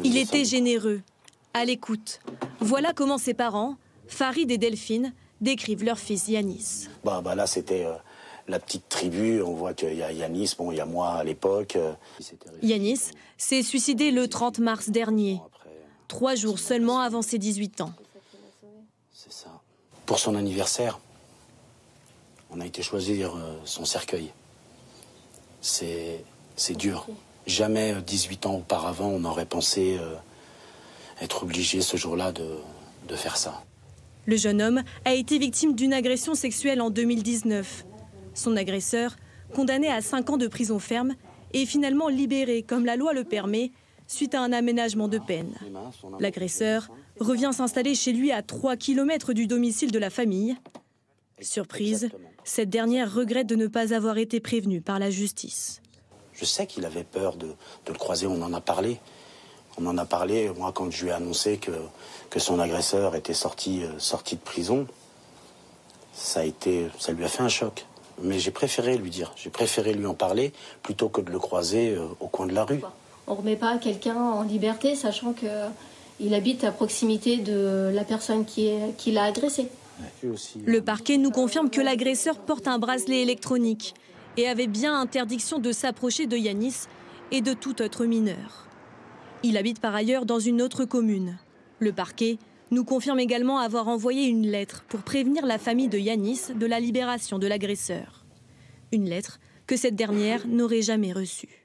Il était généreux, à l'écoute. Voilà comment ses parents, Farid et Delphine, décrivent leur fils Yanis. Là, c'était la petite tribu. On voit qu'il y a Yanis, il y a moi à l'époque. Yanis s'est suicidé le 30 mars dernier, 3 jours seulement avant ses 18 ans. C'est ça. Pour son anniversaire, on a été choisir son cercueil. C'est dur. Jamais 18 ans auparavant, on aurait pensé être obligé ce jour-là de faire ça. Le jeune homme a été victime d'une agression sexuelle en 2019. Son agresseur, condamné à 5 ans de prison ferme, est finalement libéré, comme la loi le permet, suite à un aménagement de peine. L'agresseur revient s'installer chez lui à 3 km du domicile de la famille. Surprise, cette dernière regrette de ne pas avoir été prévenue par la justice. Je sais qu'il avait peur de le croiser, on en a parlé. On en a parlé, moi, quand je lui ai annoncé que son agresseur était sorti de prison. Ça lui a fait un choc. Mais j'ai préféré lui dire, j'ai préféré lui en parler plutôt que de le croiser au coin de la rue. On ne remet pas quelqu'un en liberté, sachant qu'il habite à proximité de la personne qui l'a agressé. Le parquet nous confirme que l'agresseur porte un bracelet électronique et avait bien interdiction de s'approcher de Yanis et de tout autre mineur. Il habite par ailleurs dans une autre commune. Le parquet nous confirme également avoir envoyé une lettre pour prévenir la famille de Yanis de la libération de l'agresseur. Une lettre que cette dernière n'aurait jamais reçue.